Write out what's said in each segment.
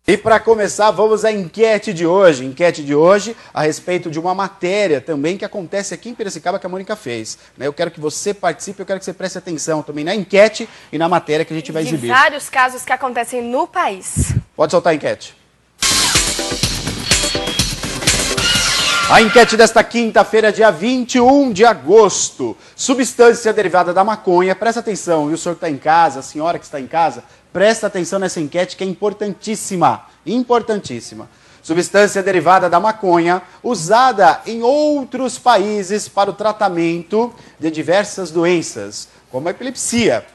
E para começar, vamos à enquete de hoje. Enquete de hoje a respeito de uma matéria também que acontece aqui em Piracicaba que a Mônica fez. Eu quero que você participe, eu quero que você preste atenção também na enquete e na matéria que a gente vai exibir. De vários casos que acontecem no país. Pode soltar a enquete. A enquete desta quinta-feira, dia 21 de agosto. Substância derivada da maconha. Presta atenção, e o senhor que está em casa, a senhora que está em casa, presta atenção nessa enquete que é importantíssima. Importantíssima. Substância derivada da maconha, usada em outros países para o tratamento de diversas doenças, como a epilepsia.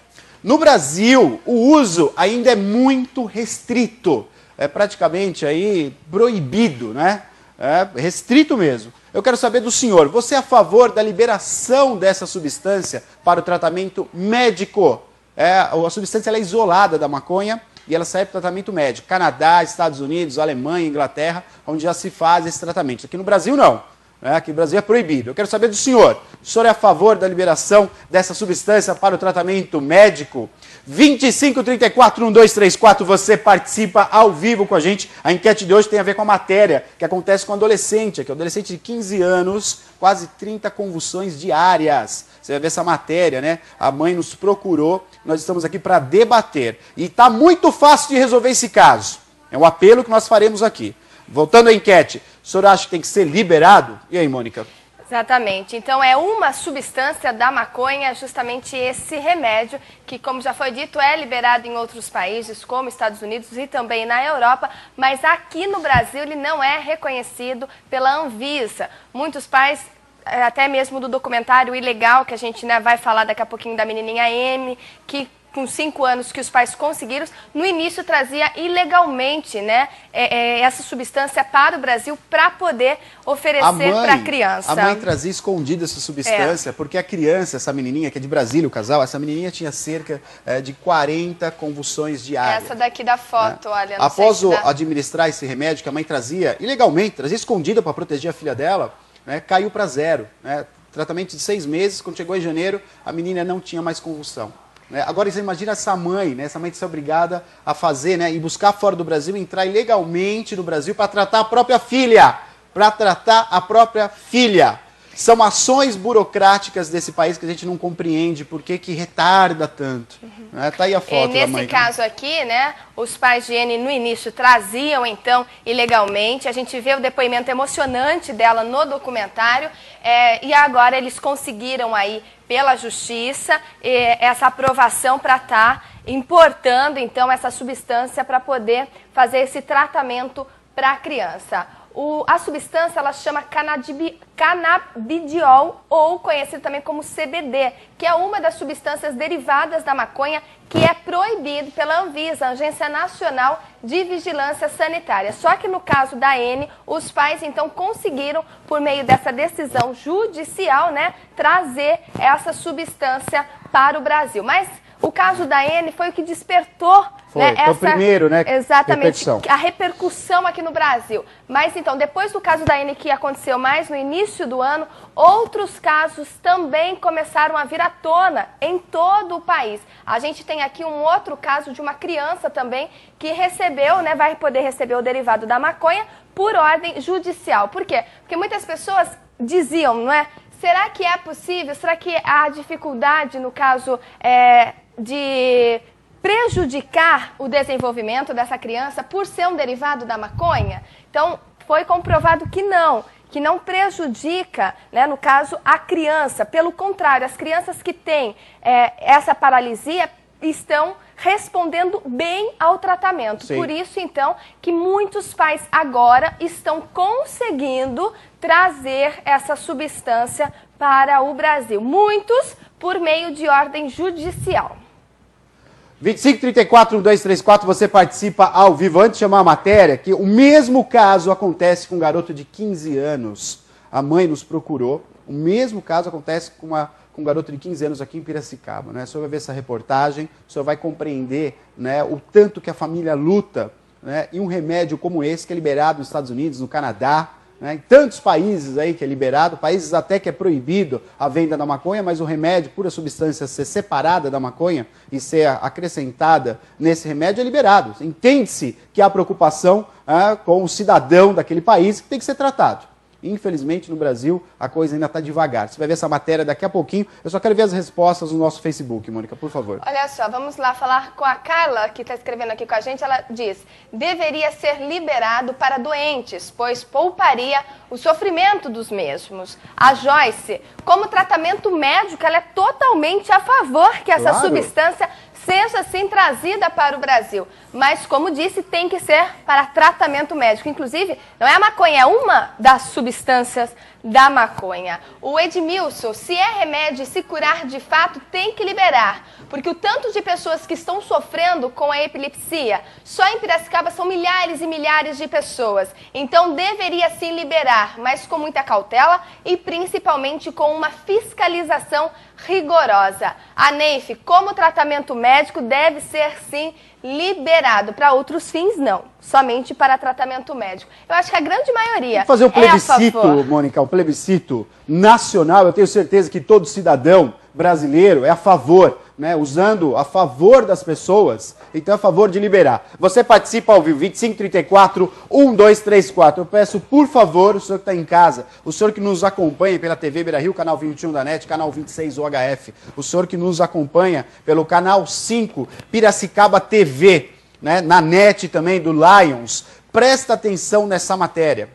No Brasil, o uso ainda é muito restrito. É praticamente aí proibido, né? É restrito mesmo. Eu quero saber do senhor, você é a favor da liberação dessa substância para o tratamento médico? A substância ela é isolada da maconha e ela serve para tratamento médico. Canadá, Estados Unidos, Alemanha, Inglaterra, onde já se faz esse tratamento. Aqui no Brasil não. Aqui no Brasil é proibido. Eu quero saber do senhor. O senhor é a favor da liberação dessa substância para o tratamento médico? 25341234, você participa ao vivo com a gente. A enquete de hoje tem a ver com a matéria que acontece com um adolescente, aqui, um adolescente de 15 anos, quase 30 convulsões diárias. Você vai ver essa matéria, né? A mãe nos procurou, nós estamos aqui para debater. E está muito fácil de resolver esse caso. É um apelo que nós faremos aqui. Voltando à enquete, o senhor acha que tem que ser liberado? E aí, Mônica? Exatamente. Então, é uma substância da maconha, justamente esse remédio, que, como já foi dito, é liberado em outros países, como Estados Unidos e também na Europa, mas aqui no Brasil ele não é reconhecido pela Anvisa. Muitos pais, até mesmo do documentário Ilegal, que a gente vai falar daqui a pouquinho da menininha M, que com 5 anos que os pais conseguiram, no início trazia ilegalmente, né, essa substância para o Brasil para poder oferecer para a criança. A mãe trazia escondida essa substância, porque a criança, essa menininha que é de Brasília, o casal, essa menininha tinha cerca de 40 convulsões diárias. Essa daqui da foto, olha. Após administrar esse remédio que a mãe trazia ilegalmente, trazia escondida para proteger a filha dela, né, caiu para zero. Né, tratamento de 6 meses, quando chegou em janeiro, a menina não tinha mais convulsão. Agora você imagina essa mãe, né? Essa mãe que ser obrigada a fazer, né? E buscar fora do Brasil, entrar ilegalmente no Brasil para tratar a própria filha. Para tratar a própria filha. São ações burocráticas desse país que a gente não compreende por que retarda tanto. Tá aí a foto da mãe. Nesse caso aqui, né, os pais de N no início traziam, então, ilegalmente. A gente vê o depoimento emocionante dela no documentário. E agora eles conseguiram aí, pela justiça, essa aprovação para estar importando, então, essa substância para poder fazer esse tratamento para a criança. A substância ela chama canabidiol, ou conhecido também como CBD, que é uma das substâncias derivadas da maconha que é proibido pela Anvisa, Agência Nacional de Vigilância Sanitária. Só que no caso da N, os pais então conseguiram, por meio dessa decisão judicial, né, trazer essa substância para o Brasil. Mas o caso da N foi o que despertou, né, essa, primeiro, né, exatamente, a repercussão aqui no Brasil. Mas então, depois do caso da N, que aconteceu mais no início do ano, outros casos também começaram a vir à tona em todo o país. A gente tem aqui um outro caso de uma criança também que recebeu, né, vai poder receber o derivado da maconha por ordem judicial. Por quê? Porque muitas pessoas diziam, não é? Será que é possível? Será que há dificuldade, no caso, de prejudicar o desenvolvimento dessa criança por ser um derivado da maconha? Então, foi comprovado que não prejudica, né, no caso, a criança. Pelo contrário, as crianças que têm essa paralisia estão respondendo bem ao tratamento. Sim. Por isso, então, que muitos pais agora estão conseguindo trazer essa substância para o Brasil. Muitos por meio de ordem judicial. 25341234, você participa ao vivo. Antes de chamar a matéria, que o mesmo caso acontece com um garoto de 15 anos. A mãe nos procurou. O mesmo caso acontece com um garoto de 15 anos aqui em Piracicaba. Né? O senhor vai ver essa reportagem, o senhor vai compreender, né, o tanto que a família luta, né, e um remédio como esse, que é liberado nos Estados Unidos, no Canadá, né? Em tantos países aí que é liberado, países até que é proibido a venda da maconha, mas o remédio, pura substância, ser separada da maconha e ser acrescentada nesse remédio é liberado. Entende-se que há preocupação com o cidadão daquele país que tem que ser tratado. Infelizmente, no Brasil, a coisa ainda está devagar. Você vai ver essa matéria daqui a pouquinho. Eu só quero ver as respostas no nosso Facebook, Mônica, por favor. Olha só, vamos lá falar com a Carla, que está escrevendo aqui com a gente. Ela diz, deveria ser liberado para doentes, pois pouparia o sofrimento dos mesmos. A Joyce, como tratamento médico, ela é totalmente a favor que essa substância seja assim trazida para o Brasil. Mas, como disse, tem que ser para tratamento médico. Inclusive, não é a maconha, é uma das substâncias da maconha. O Edmilson, se é remédio e se curar de fato, tem que liberar. Porque o tanto de pessoas que estão sofrendo com a epilepsia, só em Piracicaba são milhares e milhares de pessoas. Então, deveria sim liberar, mas com muita cautela e principalmente com uma fiscalização rigorosa. A Neif, como tratamento médico, deve ser sim liberado. Para outros fins, não. Somente para tratamento médico. Eu acho que a grande maioria fazer o plebiscito, Mônica, o plebiscito nacional. Eu tenho certeza que todo cidadão brasileiro é a favor, né, usando a favor das pessoas, então é a favor de liberar. Você participa ao vivo, 2534-1234. Eu peço, por favor, o senhor que está em casa, o senhor que nos acompanha pela TV Beira-Rio, canal 21 da NET, canal 26 UHF, o senhor que nos acompanha pelo canal 5 Piracicaba TV, né, na NET também do Lions, presta atenção nessa matéria,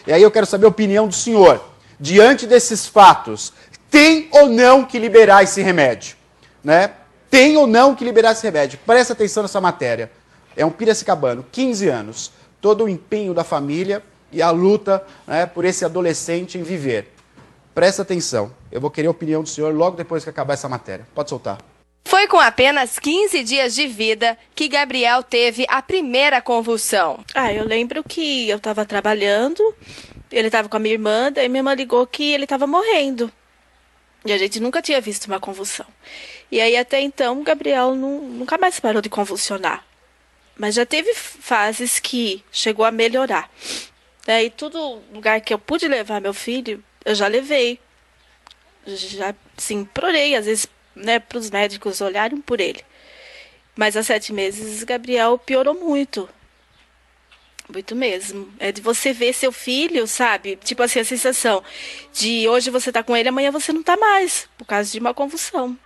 e aí eu quero saber a opinião do senhor. Diante desses fatos, tem ou não que liberar esse remédio? Né? Tem ou não que liberar esse remédio? Presta atenção nessa matéria. É um piracicabano, 15 anos, todo o empenho da família e a luta, né, por esse adolescente em viver. Presta atenção, eu vou querer a opinião do senhor logo depois que acabar essa matéria. Pode soltar. Foi com apenas 15 dias de vida que Gabriel teve a primeira convulsão. Eu lembro que eu estava trabalhando, ele estava com a minha irmã, daí minha irmã ligou que ele estava morrendo. E a gente nunca tinha visto uma convulsão. E aí, até então, o Gabriel nunca mais parou de convulsionar. Mas já teve fases que chegou a melhorar. E todo lugar que eu pude levar meu filho, eu já levei. Já, sim, implorei, às vezes, né, para os médicos olharem por ele. Mas há 7 meses, Gabriel piorou muito. Muito mesmo. É de você ver seu filho, sabe? Tipo assim, a sensação de hoje você tá com ele, amanhã você não tá mais, por causa de uma convulsão.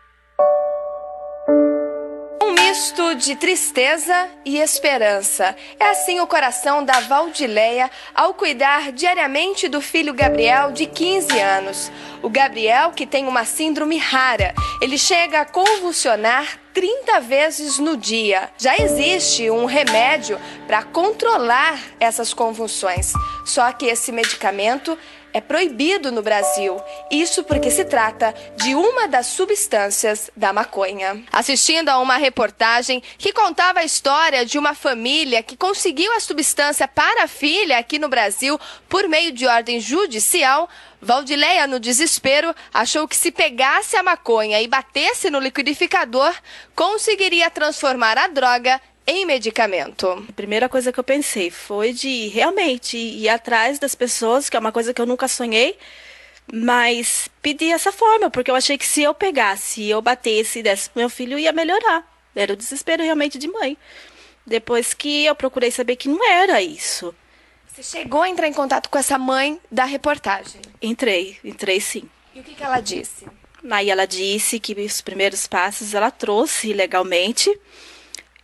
Um misto de tristeza e esperança. É assim o coração da Valdileia ao cuidar diariamente do filho Gabriel, de 15 anos. O Gabriel, que tem uma síndrome rara, ele chega a convulsionar 30 vezes no dia. Já existe um remédio para controlar essas convulsões. Só que esse medicamento é proibido no Brasil. Isso porque se trata de uma das substâncias da maconha. Assistindo a uma reportagem que contava a história de uma família que conseguiu a substância para a filha aqui no Brasil por meio de ordem judicial, Valdileia, no desespero, achou que se pegasse a maconha e batesse no liquidificador, conseguiria transformar a droga em medicamento. A primeira coisa que eu pensei foi de realmente ir atrás das pessoas, que é uma coisa que eu nunca sonhei, mas pedir essa forma, porque eu achei que se eu pegasse, eu batesse e desse pro meu filho, ia melhorar. Era o desespero realmente de mãe. Depois que eu procurei saber que não era isso. Você chegou a entrar em contato com essa mãe da reportagem? Entrei sim. E o que ela disse? Aí ela disse que os primeiros passos ela trouxe legalmente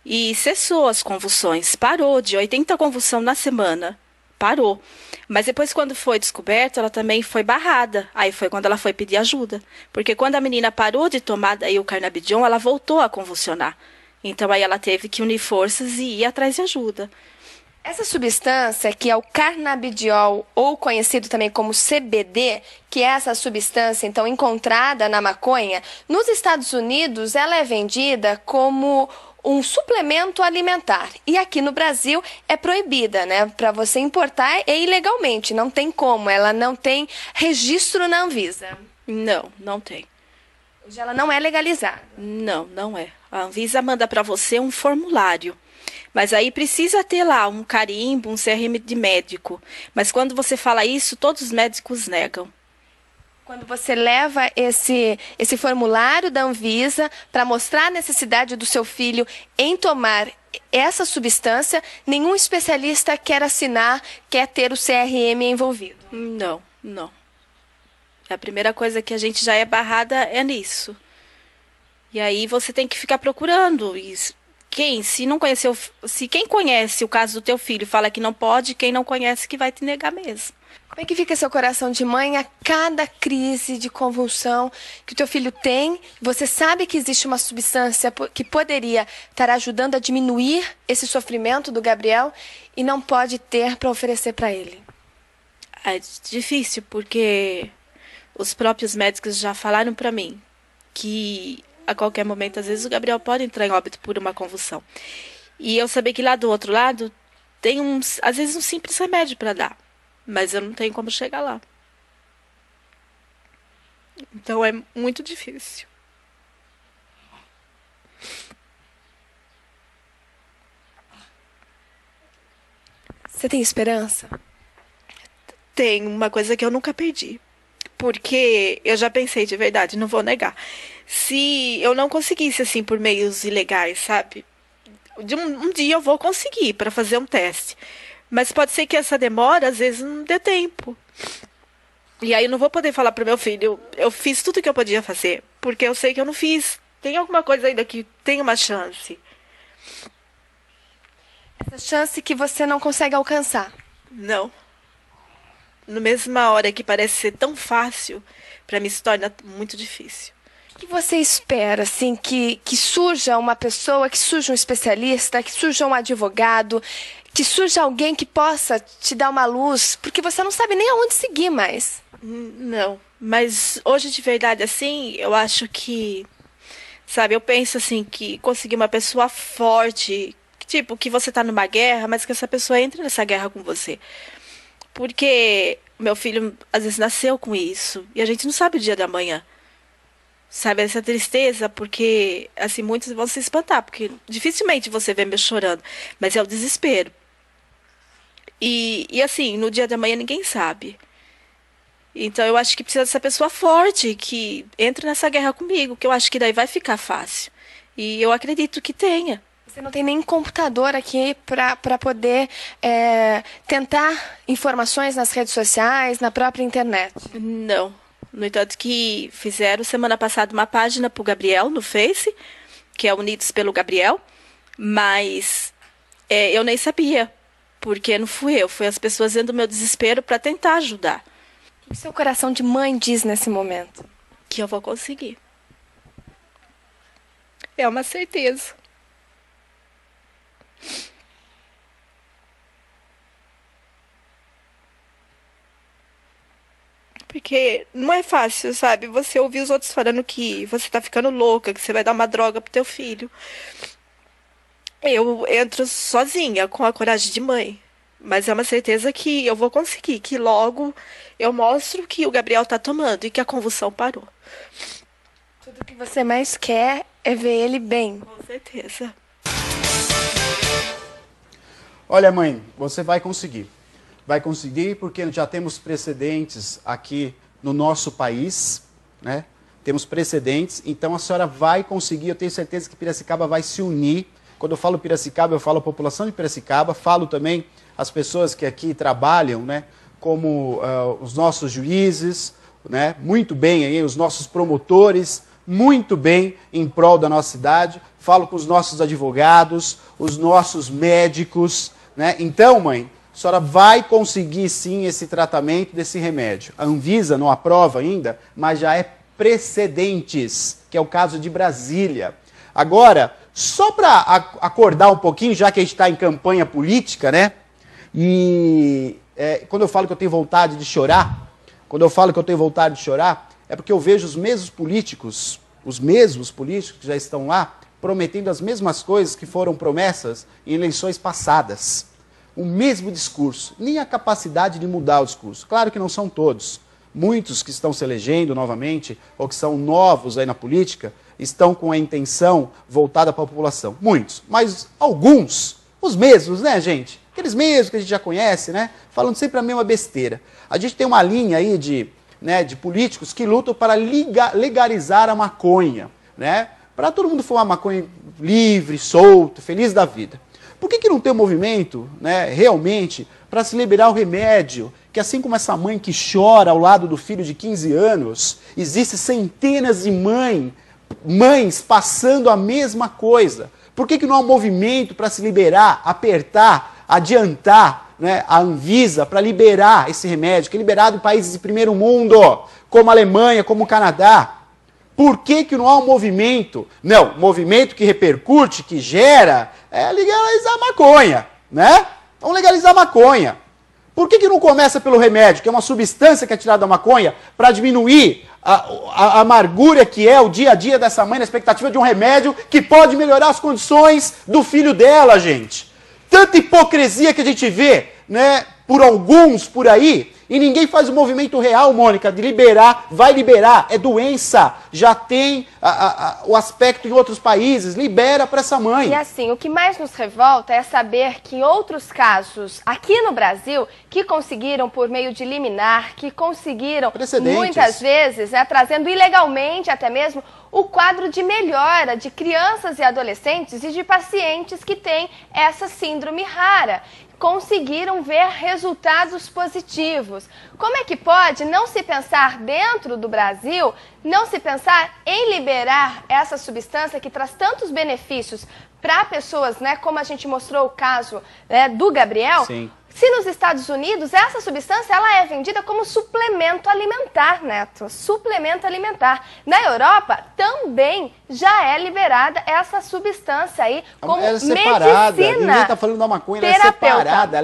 e cessou as convulsões. Parou de 80 convulsões na semana. Parou. Mas depois, quando foi descoberto, ela também foi barrada. Aí foi quando ela foi pedir ajuda. Porque quando a menina parou de tomar daí o Carnabidiol, ela voltou a convulsionar. Então aí ela teve que unir forças e ir atrás de ajuda. Essa substância, que é o Carnabidiol, ou conhecido também como CBD, que é essa substância, então, encontrada na maconha, nos Estados Unidos ela é vendida como um suplemento alimentar. E aqui no Brasil é proibida, né? Para você importar é ilegalmente, não tem como, ela não tem registro na Anvisa. Não tem. Hoje ela não é legalizada. Não é. A Anvisa manda para você um formulário. Mas aí precisa ter lá um carimbo, um CRM de médico. Mas quando você fala isso, todos os médicos negam. Quando você leva esse formulário da Anvisa para mostrar a necessidade do seu filho em tomar essa substância, nenhum especialista quer assinar, quer ter o CRM envolvido. Não, não. A primeira coisa que a gente já é barrada é nisso. E aí você tem que ficar procurando. Se quem conhece o caso do teu filho fala que não pode, quem não conhece que vai te negar mesmo. Como é que fica seu coração de mãe a cada crise de convulsão que o teu filho tem? Você sabe que existe uma substância que poderia estar ajudando a diminuir esse sofrimento do Gabriel e não pode ter para oferecer para ele. É difícil, porque os próprios médicos já falaram para mim que a qualquer momento, às vezes, o Gabriel pode entrar em óbito por uma convulsão. E eu sabia que lá do outro lado tem às vezes um simples remédio para dar. Mas eu não tenho como chegar lá. Então é muito difícil. Você tem esperança? Tem uma coisa que eu nunca perdi. Porque eu já pensei de verdade, não vou negar. Se eu não conseguisse assim por meios ilegais, sabe? Um dia eu vou conseguir para fazer um teste. Mas pode ser que essa demora, às vezes, não dê tempo. E aí eu não vou poder falar pro meu filho, eu fiz tudo que eu podia fazer, porque eu sei que eu não fiz. Tem alguma coisa ainda que tem uma chance. Essa chance que você não consegue alcançar. Não. Na mesma hora que parece ser tão fácil, para mim se torna muito difícil. O que você espera, assim, que surja uma pessoa, que surja um especialista, que surja um advogado, que surja alguém que possa te dar uma luz, porque você não sabe nem aonde seguir mais. Não, mas hoje de verdade, assim, eu acho que, sabe, eu penso assim, que conseguir uma pessoa forte, tipo, que você tá numa guerra, mas que essa pessoa entre nessa guerra com você. Porque meu filho, às vezes, nasceu com isso, e a gente não sabe o dia da manhã. Sabe, essa tristeza, porque, assim, muitos vão se espantar, porque dificilmente você vê me chorando, mas é o desespero. E assim, no dia da manhã ninguém sabe. Então eu acho que precisa dessa pessoa forte, que entre nessa guerra comigo, que eu acho que daí vai ficar fácil. E eu acredito que tenha. Você não tem nem computador aqui para poder tentar informações nas redes sociais, na própria internet? Não. No entanto que fizeram semana passada uma página para o Gabriel no Face, que é Unidos pelo Gabriel, mas eu nem sabia, porque não fui eu, foi as pessoas vendo o meu desespero para tentar ajudar. O que seu coração de mãe diz nesse momento? Que eu vou conseguir. É uma certeza. Porque não é fácil, sabe? Você ouvir os outros falando que você tá ficando louca, que você vai dar uma droga pro teu filho. Eu entro sozinha, com a coragem de mãe. Mas é uma certeza que eu vou conseguir, que logo eu mostro que o Gabriel tá tomando e que a convulsão parou. Tudo que você mais quer é ver ele bem. Com certeza. Olha, mãe, você vai conseguir. Vai conseguir porque já temos precedentes aqui no nosso país, né? Temos precedentes, então a senhora vai conseguir, eu tenho certeza que Piracicaba vai se unir. Quando eu falo Piracicaba, eu falo a população de Piracicaba, falo também as pessoas que aqui trabalham, né? Como os nossos juízes, né? Muito bem aí, os nossos promotores, muito bem em prol da nossa cidade. Falo com os nossos advogados, os nossos médicos, né? Então, mãe, a senhora vai conseguir sim esse tratamento desse remédio. A Anvisa não aprova ainda, mas já é precedentes, que é o caso de Brasília. Agora, só para acordar um pouquinho, já que a gente está em campanha política, né? E quando eu falo que eu tenho vontade de chorar, é porque eu vejo os mesmos políticos que já estão lá, prometendo as mesmas coisas que foram promessas em eleições passadas. O mesmo discurso, nem a capacidade de mudar o discurso. Claro que não são todos. Muitos que estão se elegendo novamente, ou que são novos aí na política, estão com a intenção voltada para a população. Muitos. Mas alguns Os mesmos, né, gente? Aqueles mesmos que a gente já conhece, né? Falando sempre a mesma besteira. A gente tem uma linha aí de políticos que lutam para legalizar a maconha, né? Para todo mundo fumar maconha livre, solto, feliz da vida. Por que não tem um movimento, né, realmente, para se liberar o remédio? Que assim como essa mãe que chora ao lado do filho de 15 anos, existem centenas de mães passando a mesma coisa. Por que não há um movimento para se liberar, apertar, adiantar, né, a Anvisa para liberar esse remédio, que é liberado em países de primeiro mundo, como a Alemanha, como o Canadá? Por que não há um movimento? Não, movimento que repercute, que gera, é legalizar a maconha, né? Vamos legalizar a maconha. Por que não começa pelo remédio, que é uma substância que é tirada da maconha, para diminuir a amargura que é o dia a dia dessa mãe na expectativa de um remédio que pode melhorar as condições do filho dela, gente? Tanta hipocrisia que a gente vê, né, por alguns por aí, e ninguém faz o movimento real, Mônica, de liberar, vai liberar, é doença, já tem o aspecto em outros países, libera para essa mãe. E assim, o que mais nos revolta é saber que em outros casos, aqui no Brasil, que conseguiram por meio de liminar, que conseguiram muitas vezes, né, trazendo ilegalmente até mesmo, o quadro de melhora de crianças e adolescentes e de pacientes que têm essa síndrome rara. Conseguiram ver resultados positivos. Como é que pode não se pensar dentro do Brasil, não se pensar em liberar essa substância que traz tantos benefícios para pessoas, né, como a gente mostrou o caso, né, do Gabriel? Sim. Se nos Estados Unidos essa substância ela é vendida como suplemento alimentar, Neto, suplemento alimentar. Na Europa também já é liberada essa substância aí como ela é separada. medicina. Ninguém está falando da maconha, ela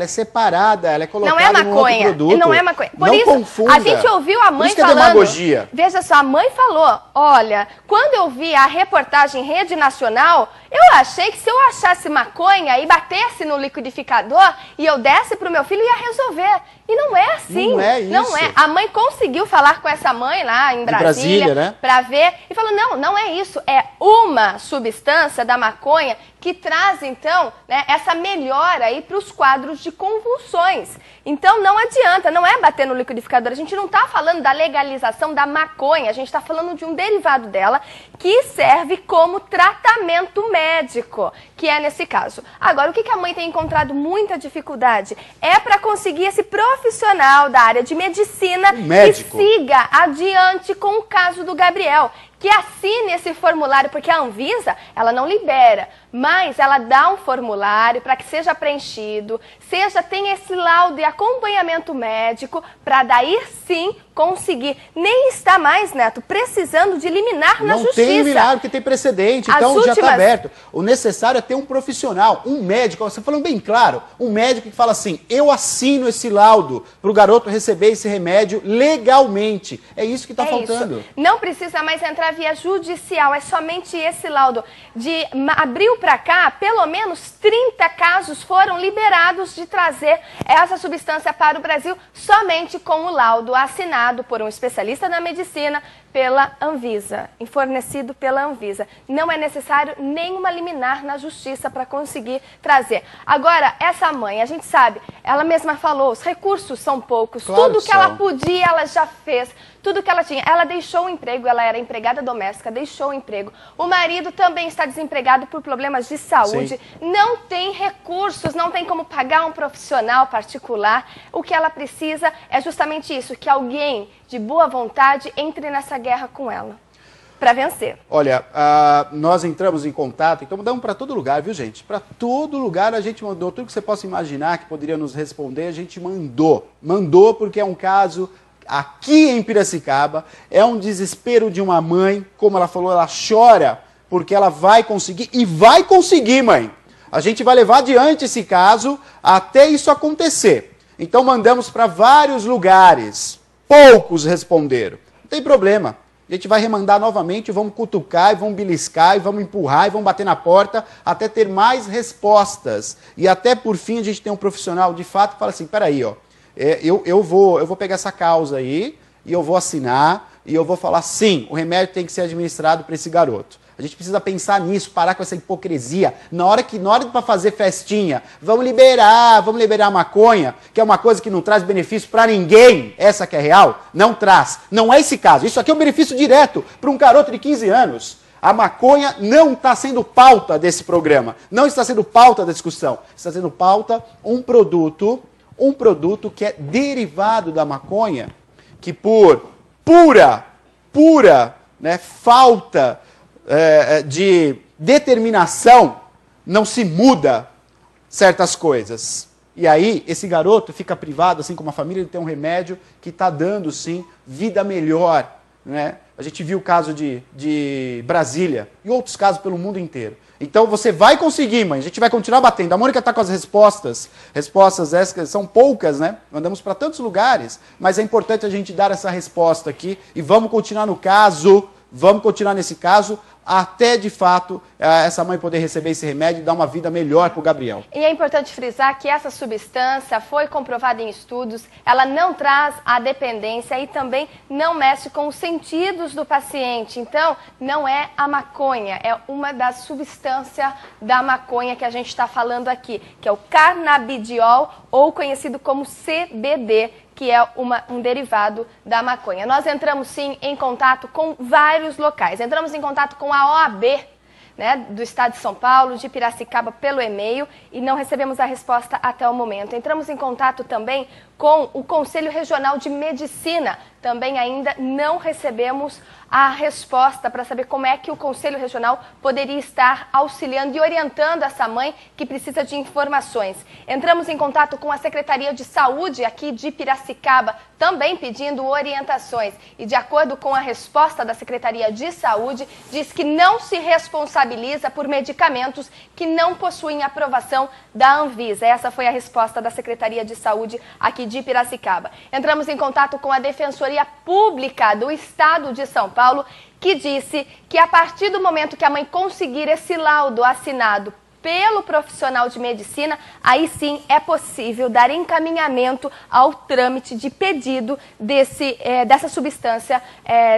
é separada, ela é colocada não é maconha, num outro produto. Não é maconha. Por não isso, confunda. a gente ouviu a mãe falando. Demagogia. Veja só, a mãe falou, olha, quando eu vi a reportagem em rede nacional, eu achei que se eu achasse maconha e batesse no liquidificador e eu desse pro meu filho, ia resolver. E não é assim. Não é isso. Não é. A mãe conseguiu falar com essa mãe lá em Brasília, né, para ver e falou, não é isso. É uma substância da maconha que traz, então, né, essa melhora aí para os quadros de convulsões. Então, não adianta, não é bater no liquidificador. A gente não está falando da legalização da maconha, a gente está falando de um derivado dela que serve como tratamento médico, que é nesse caso. Agora, o que a mãe tem encontrado muita dificuldade é para conseguir esse profissional da área de medicina que siga adiante com o caso do Gabriel, que assine esse formulário, porque a Anvisa, ela não libera, mas ela dá um formulário para que seja preenchido, tenha esse laudo e acompanhamento médico, para daí sim conseguir. Nem está mais, Neto, precisando de liminar na justiça. Não tem liminar, porque tem precedente, então já está aberto. O necessário é ter um profissional, um médico, você falando bem claro, um médico que fala assim, eu assino esse laudo para o garoto receber esse remédio legalmente. É isso que está faltando. Isso. Não precisa mais entrar via judicial, é somente esse laudo. De abril para cá, pelo menos 30 casos foram liberados de trazer essa substância para o Brasil somente com o laudo assinado por um especialista da medicina pela Anvisa, fornecido pela Anvisa. Não é necessário nenhuma liminar na justiça para conseguir trazer. Agora, essa mãe, a gente sabe, ela mesma falou, os recursos são poucos, claro, tudo que ela podia, ela já fez, tudo que ela tinha. Ela deixou o emprego, ela era empregada doméstica, deixou o emprego. O marido também está desempregado por problemas de saúde. Sim. Não tem recursos, não tem como pagar um profissional particular. O que ela precisa é justamente isso, que alguém de boa vontade entre nessa guerra com ela, para vencer. Olha, nós entramos em contato, então mandamos para todo lugar, viu, gente? Para todo lugar a gente mandou, tudo que você possa imaginar que poderia nos responder, a gente mandou. Mandou porque é um caso aqui em Piracicaba, é um desespero de uma mãe, como ela falou, ela chora porque ela vai conseguir, e vai conseguir, mãe. A gente vai levar adiante esse caso até isso acontecer. Então mandamos para vários lugares, poucos responderam. Não tem problema, a gente vai remandar novamente, vamos cutucar, e vamos beliscar, e vamos empurrar, e vamos bater na porta, até ter mais respostas. E até por fim a gente tem um profissional de fato que fala assim, peraí, ó, eu vou pegar essa causa aí, e eu vou assinar, e eu vou falar, sim, o remédio tem que ser administrado para esse garoto. A gente precisa pensar nisso, parar com essa hipocrisia. Na hora para fazer festinha, vamos liberar maconha, que é uma coisa que não traz benefício para ninguém. Essa que é real, não traz. Não é esse caso. Isso aqui é um benefício direto para um garoto de 15 anos. A maconha não está sendo pauta desse programa, não está sendo pauta da discussão. Está sendo pauta um produto que é derivado da maconha, que por pura falta de determinação não se muda certas coisas. E aí esse garoto fica privado, assim como a família, de ter um remédio que está dando, sim, vida melhor, né? A gente viu o caso de Brasília e outros casos pelo mundo inteiro. Então você vai conseguir, mãe. A gente vai continuar batendo. A Mônica está com as respostas. Respostas essas que são poucas, né? Mandamos para tantos lugares. Mas é importante a gente dar essa resposta aqui. E vamos continuar no caso. Vamos continuar nesse caso até, de fato, essa mãe poder receber esse remédio e dar uma vida melhor para o Gabriel. E é importante frisar que essa substância foi comprovada em estudos, ela não traz a dependência e também não mexe com os sentidos do paciente. Então, não é a maconha, é uma das substâncias da maconha que a gente está falando aqui, que é o canabidiol, ou conhecido como CBD, que é um derivado da maconha. Nós entramos, sim, em contato com vários locais. Entramos em contato com a OAB, né, do estado de São Paulo, de Piracicaba, pelo e-mail, e não recebemos a resposta até o momento. Entramos em contato também com o Conselho Regional de Medicina. Também ainda não recebemos a resposta para saber como é que o Conselho Regional poderia estar auxiliando e orientando essa mãe que precisa de informações. Entramos em contato com a Secretaria de Saúde aqui de Piracicaba, também pedindo orientações. E de acordo com a resposta da Secretaria de Saúde, diz que não se responsabiliza por medicamentos que não possuem aprovação da Anvisa. Essa foi a resposta da Secretaria de Saúde aqui de Piracicaba. Entramos em contato com a Defensoria Pública do Estado de São Paulo, que disse que a partir do momento que a mãe conseguir esse laudo assinado pelo profissional de medicina, aí sim é possível dar encaminhamento ao trâmite de pedido dessa substância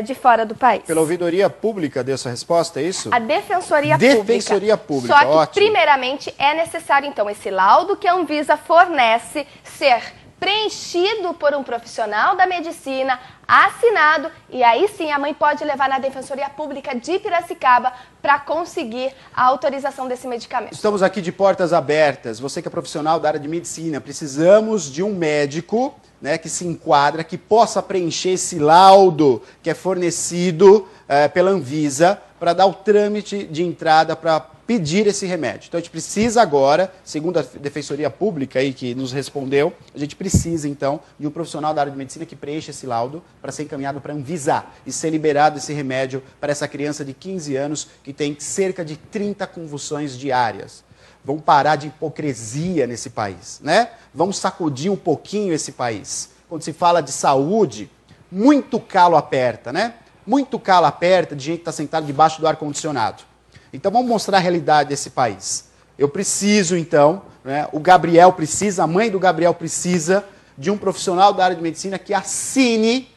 de fora do país. Pela ouvidoria pública deu essa resposta, é isso? A Defensoria Pública. Só que, ótimo. Primeiramente, é necessário, então, esse laudo que a Anvisa fornece ser preenchido por um profissional da medicina, assinado, e aí sim a mãe pode levar na Defensoria Pública de Piracicaba para conseguir a autorização desse medicamento. Estamos aqui de portas abertas. Você que é profissional da área de medicina, precisamos de um médico, né, que se enquadra, que possa preencher esse laudo que é fornecido pela Anvisa para dar o trâmite de entrada para pedir esse remédio. Então a gente precisa agora, segundo a Defensoria Pública aí que nos respondeu, a gente precisa então de um profissional da área de medicina que preencha esse laudo para ser encaminhado para a Anvisa e ser liberado esse remédio para essa criança de 15 anos que tem cerca de 30 convulsões diárias. Vamos parar de hipocrisia nesse país, né? Vamos sacudir um pouquinho esse país. Quando se fala de saúde, muito calo aperta, né? Muito calo aperta de gente que está sentada debaixo do ar-condicionado. Então vamos mostrar a realidade desse país. Eu preciso, então, né, o Gabriel precisa, a mãe do Gabriel precisa de um profissional da área de medicina que assine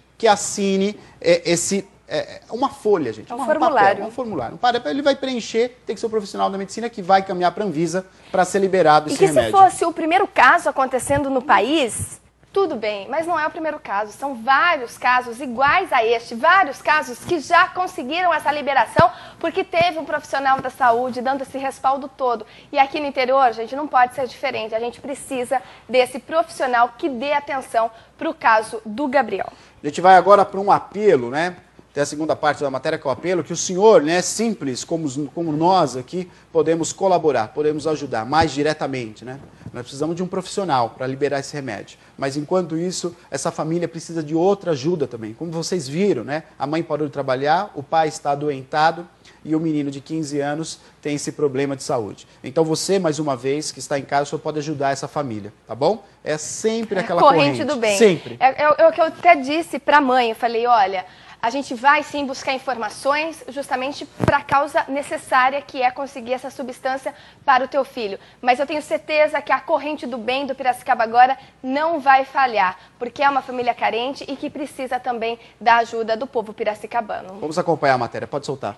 uma folha, gente. Um formulário. Papel, um formulário. Ele vai preencher, tem que ser o profissional da medicina que vai caminhar para a Anvisa para ser liberado esse remédio. E que se fosse o primeiro caso acontecendo no país, tudo bem, mas não é o primeiro caso. São vários casos iguais a este, vários casos que já conseguiram essa liberação porque teve um profissional da saúde dando esse respaldo todo. E aqui no interior, gente, não pode ser diferente. A gente precisa desse profissional que dê atenção para o caso do Gabriel. A gente vai agora para um apelo, né? Tem a segunda parte da matéria que é o apelo, que o senhor, né, simples, como nós aqui, podemos colaborar, podemos ajudar mais diretamente, né? Nós precisamos de um profissional para liberar esse remédio. Mas, enquanto isso, essa família precisa de outra ajuda também. Como vocês viram, né? A mãe parou de trabalhar, o pai está adoentado e o menino de 15 anos tem esse problema de saúde. Então, você, mais uma vez, que está em casa, o senhor pode ajudar essa família, tá bom? É sempre aquela corrente do bem. Sempre. É o que eu até disse para a mãe. Eu falei, olha, a gente vai sim buscar informações justamente para a causa necessária, que é conseguir essa substância para o teu filho. Mas eu tenho certeza que a corrente do bem do Piracicaba agora não vai falhar, porque é uma família carente e que precisa também da ajuda do povo piracicabano. Vamos acompanhar a matéria, pode soltar.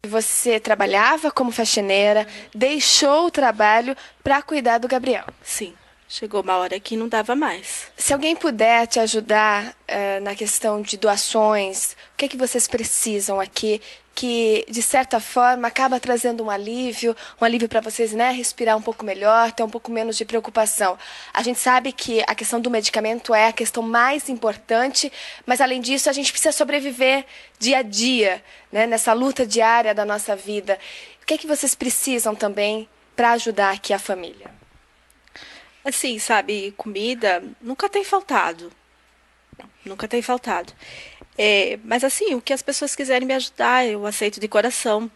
Você trabalhava como faxineira, deixou o trabalho para cuidar do Gabriel. Sim, chegou uma hora que não dava mais. Se alguém puder te ajudar na questão de doações, o que é que vocês precisam aqui, que de certa forma acaba trazendo um alívio para vocês, né, respirar um pouco melhor, ter um pouco menos de preocupação. A gente sabe que a questão do medicamento é a questão mais importante, mas além disso a gente precisa sobreviver dia a dia, né, nessa luta diária da nossa vida. O que é que vocês precisam também para ajudar aqui a família? Assim, sabe, comida nunca tem faltado. Nunca tem faltado. Mas assim, o que as pessoas quiserem me ajudar, eu aceito de coração.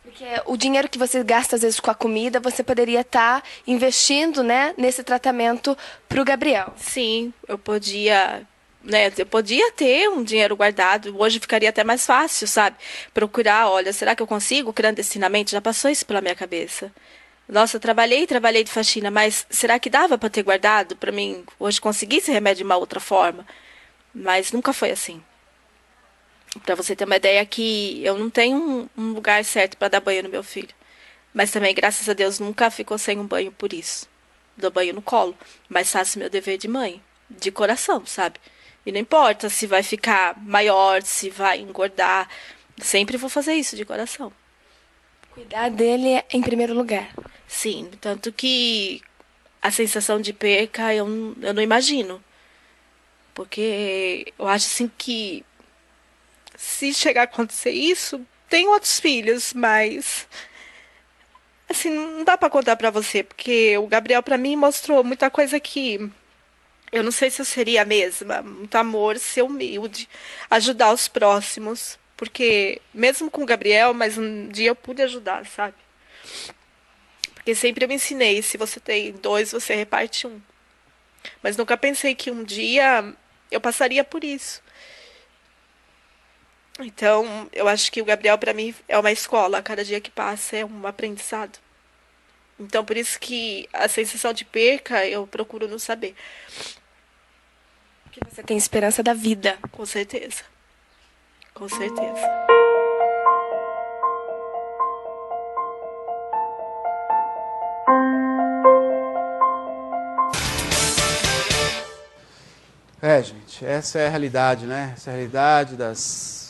Porque o dinheiro que você gasta, às vezes, com a comida, você poderia estar investindo, né, nesse tratamento para o Gabriel. Sim, eu podia, né, eu podia ter um dinheiro guardado. Hoje ficaria até mais fácil, sabe? Procurar, olha, será que eu consigo clandestinamente? Já passou isso pela minha cabeça. Nossa, eu trabalhei de faxina, mas será que dava para ter guardado para mim hoje conseguir esse remédio de uma outra forma? Mas nunca foi assim. Para você ter uma ideia que eu não tenho um lugar certo para dar banho no meu filho. Mas também, graças a Deus, nunca ficou sem um banho por isso. Dou banho no colo, mas faço meu dever de mãe, de coração, sabe? E não importa se vai ficar maior, se vai engordar, sempre vou fazer isso de coração. Cuidar dele é em primeiro lugar. Sim, tanto que a sensação de perca eu não imagino. Porque eu acho assim que se chegar a acontecer isso, tem outros filhos, mas assim, não dá pra contar pra você, porque o Gabriel pra mim mostrou muita coisa que eu não sei se eu seria a mesma, muito amor, ser humilde, ajudar os próximos, porque mesmo com o Gabriel, mas um dia eu pude ajudar, sabe? Porque sempre eu me ensinei, se você tem dois, você reparte um. Mas nunca pensei que um dia eu passaria por isso. Então, eu acho que o Gabriel, para mim, é uma escola. Cada dia que passa é um aprendizado. Então, por isso que a sensação de perca, eu procuro não saber. Que você tem esperança da vida. Com certeza. Com certeza. Gente, essa é a realidade, né? Essa é a realidade das